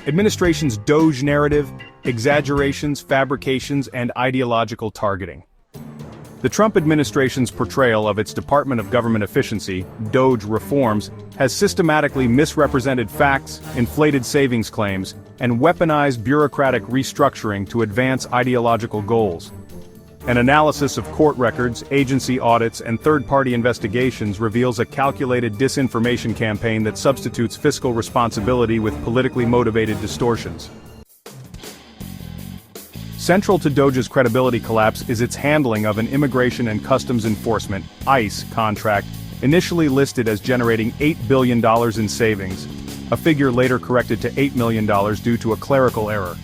Administration's DOGE narrative, exaggerations, fabrications, and ideological targeting. The Trump administration's portrayal of its Department of Government Efficiency, DOGE reforms, has systematically misrepresented facts, inflated savings claims, and weaponized bureaucratic restructuring to advance ideological goals. An analysis of court records, agency audits, and third-party investigations reveals a calculated disinformation campaign that substitutes fiscal responsibility with politically motivated distortions. Central to DOGE's credibility collapse is its handling of an Immigration and Customs Enforcement (ICE) contract, initially listed as generating $8 billion in savings, a figure later corrected to $8 million due to a clerical error.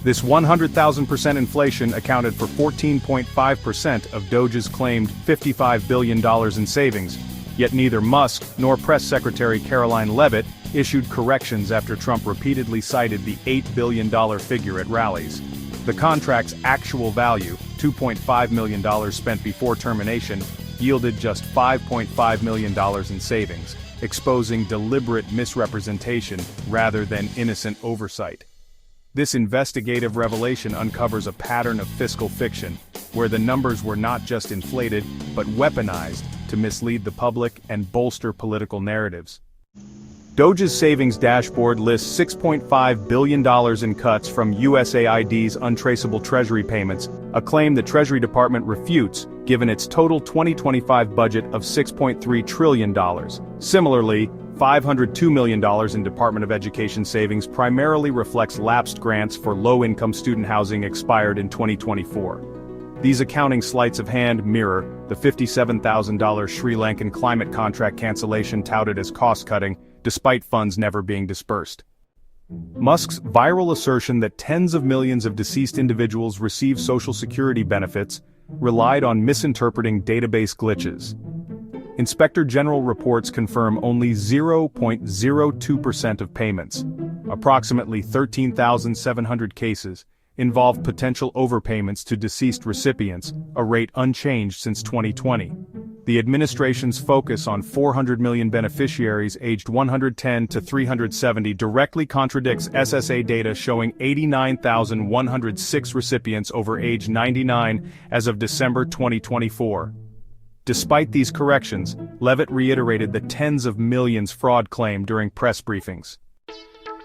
This 100,000% inflation accounted for 14.5% of DOGE's claimed $55 billion in savings, yet neither Musk nor Press Secretary Caroline Leavitt issued corrections after Trump repeatedly cited the $8 billion figure at rallies. The contract's actual value, $2.5 million spent before termination, yielded just $5.5 million in savings, exposing deliberate misrepresentation rather than innocent oversight. This investigative revelation uncovers a pattern of fiscal fiction, where the numbers were not just inflated, but weaponized to mislead the public and bolster political narratives. DOGE's savings dashboard lists $6.5 billion in cuts from USAID's untraceable Treasury payments, a claim the Treasury Department refutes, given its total 2025 budget of $6.3 trillion. Similarly, $502 million in Department of Education savings primarily reflects lapsed grants for low-income student housing expired in 2024. These accounting sleights of hand mirror the $57,000 Sri Lankan climate contract cancellation touted as cost-cutting, despite funds never being dispersed. Musk's viral assertion that tens of millions of deceased individuals receive Social Security benefits relied on misinterpreting database glitches. Inspector General reports confirm only 0.02% of payments, approximately 13,700 cases, involved potential overpayments to deceased recipients, a rate unchanged since 2020. The administration's focus on 400 million beneficiaries aged 110 to 370 directly contradicts SSA data showing 89,106 recipients over age 99 as of December 2024. Despite these corrections, Leavitt reiterated the tens of millions fraud claim during press briefings.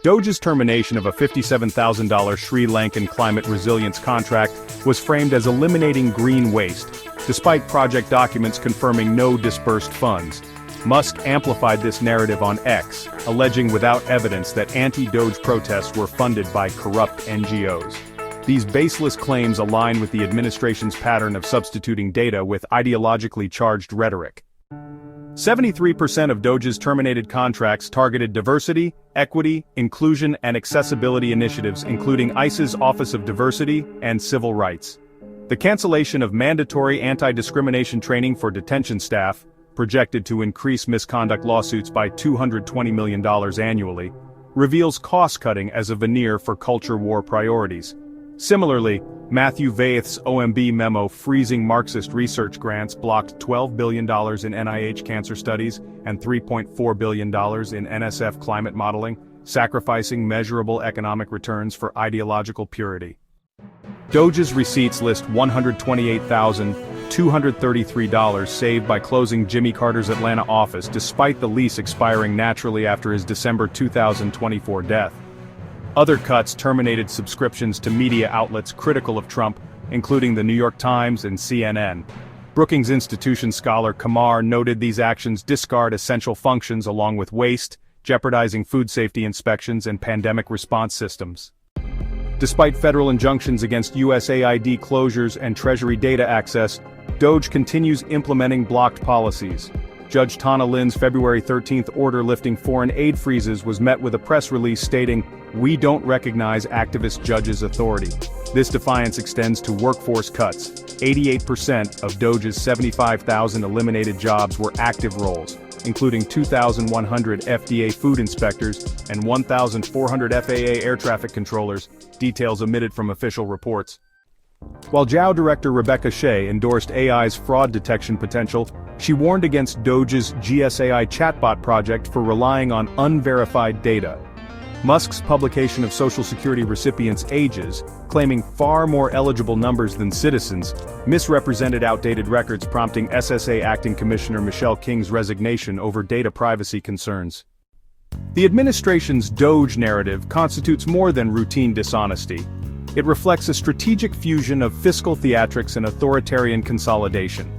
DOGE's termination of a $57,000 Sri Lankan climate resilience contract was framed as eliminating green waste, despite project documents confirming no disbursed funds. Musk amplified this narrative on X, alleging without evidence that anti-DOGE protests were funded by corrupt NGOs. These baseless claims align with the administration's pattern of substituting data with ideologically charged rhetoric. 73% of DOGE's terminated contracts targeted diversity, equity, inclusion, and accessibility initiatives, including ICE's Office of Diversity and Civil Rights. The cancellation of mandatory anti-discrimination training for detention staff, projected to increase misconduct lawsuits by $220 million annually, reveals cost-cutting as a veneer for culture war priorities. Similarly, Matthew Vaith's OMB memo freezing Marxist research grants blocked $12 billion in NIH cancer studies and $3.4 billion in NSF climate modeling, sacrificing measurable economic returns for ideological purity. DOGE's receipts list $128,233 saved by closing Jimmy Carter's Atlanta office despite the lease expiring naturally after his December 2024 death. Other cuts terminated subscriptions to media outlets critical of Trump, including the New York Times and CNN. Brookings Institution scholar Kamar noted these actions discard essential functions along with waste, jeopardizing food safety inspections and pandemic response systems. Despite federal injunctions against USAID closures and Treasury data access, DOGE continues implementing blocked policies. Judge Tana Lin's February 13 order lifting foreign aid freezes was met with a press release stating, "We don't recognize activist judges' authority." This defiance extends to workforce cuts. 88% of DOGE's 75,000 eliminated jobs were active roles, including 2,100 FDA food inspectors and 1,400 FAA air traffic controllers, details omitted from official reports. While JAO Director Rebecca Shea endorsed AI's fraud detection potential, she warned against DOGE's GSAI chatbot project for relying on unverified data. Musk's publication of Social Security recipients' ages, claiming far more eligible numbers than citizens, misrepresented outdated records, prompting SSA Acting Commissioner Michelle King's resignation over data privacy concerns. The administration's DOGE narrative constitutes more than routine dishonesty. It reflects a strategic fusion of fiscal theatrics and authoritarian consolidation.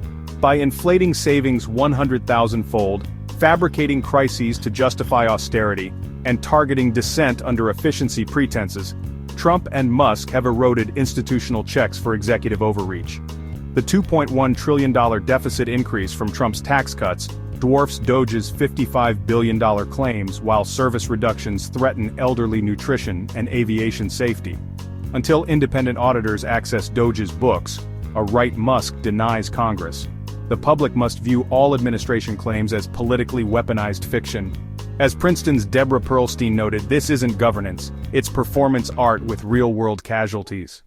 By inflating savings 100,000-fold, fabricating crises to justify austerity, and targeting dissent under efficiency pretenses, Trump and Musk have eroded institutional checks for executive overreach. The $2.1 trillion deficit increase from Trump's tax cuts dwarfs DOGE's $55 billion claims, while service reductions threaten elderly nutrition and aviation safety. Until independent auditors access DOGE's books, a right Musk denies Congress. The public must view all administration claims as politically weaponized fiction. As Princeton's Deborah Pearlstein noted, this isn't governance, it's performance art with real-world casualties.